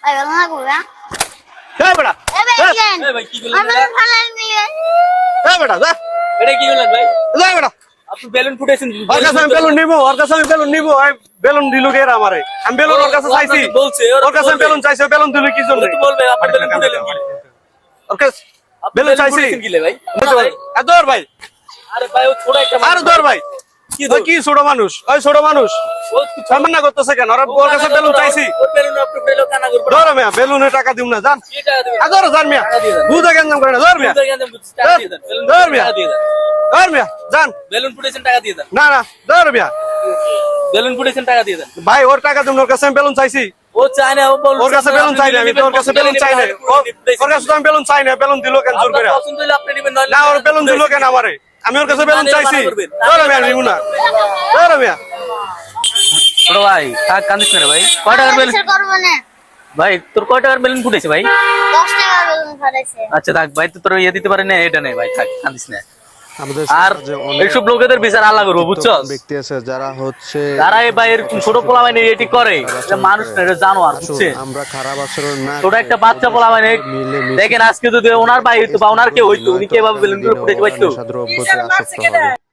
ভাই ভালো না করবে এই বেটা এই ভাই কি করলেন আমি ফালাই নিয়ে এই বেটা যা এটা কি করলেন ভাই? যা বেটা আপনি বেলুন ফুটাইছেন। ওর কাছে আমি বেলুন নিবো ওর কাছে আমি বেলুন নিবো বেলুন দিল কে আমারে আমি বেলুন ওর কাছে চাইছি বলছে ওর কাছে আমি বেলুন চাইছি বেলুন দিল কি জন্য তো বলবে আপনি বেলুন ফুটাইলেন কি? ওর কাছে আপনি বেলুন চাইছি ফুটাইছেন কি লে ভাই? এদর ভাই আরে ভাই ও ছোট একটা আর ধর ভাই কি ওই কি ছোট মানুষ ওই ছোট মানুষ ও সামনে না করতেছে কেন ওর কাছে বেলুন চাইছি ওর বেলুন আপনি ফুটাইলো কানা করবে। ধর মিয়া বেলুনে টাকা দিম না জান কি টাকা দিবেন? আদর জান মিয়া বুঝা কেন করে না ধর মিয়া টাকা দিয়ে দেন। বেলুন ধর ফুটাইছেন, মিয়া টাকা দিয়ে দেন। ধর মিয়া জান বেলুন ফুটাইছেন, টাকা দিয়ে দেন। না না ধর মিয়া বেলুন ফুটাইছেন, টাকা দিয়ে দেন। ভাই ওর টাকা দিম না, ওর কাছে আমি বেলুন চাইছি ও চায় না, ও বলছে ওর কাছে বেলুন চাই না আমি তো ওর কাছে বেলুন চাই না ওর কাছে তো আমি বেলুন চাই না বেলুন দিল কেন জোর করে আপনার পছন্দ হলে আপনি নেবেন, নইলে না ওর বেলুন দিল কেন আমারে আমি ওর কাছে বেলুন চাইছি ধর মিয়া নিমু না ধর মিয়া ছোট ভাই থাক, কান্দিস না রে ভাই। কয় টাকার বেলুন কিছু করব না ভাই? তোর কয় টাকার বেলুন ফুটেছে ভাই? 10 টাকা বেলুন ফালাইছে আচ্ছা থাক ভাই, তো তোর ইয়ে দিতে পারে না, এটা নেই ভাই, থাক কান্দিস না। আমাদের আর সমাজে অনেক এইসব লোকেদের বিচার আল্লাহ করবো, বুঝছো? ব্যক্তি আছে যারা হচ্ছে তারা এই ভাই এরকম ছোট পোলা মানে এটি করে, এটা মানুষ না, এটা জানোয়ার, আসুন, বুঝছে? আমরা খারাপ আচরণ না ছোট করে একটা বাচ্চা পোলা মানে মিলেমিশে দেখেন, আজকে যদি ওনার ভাই হইতো বা ওনার কেউ হইতো, উনি কিভাবে বেলুন গুলো ফুটেছে পাইতো? নেশাদ্রব্যতে আসক্ত হবে।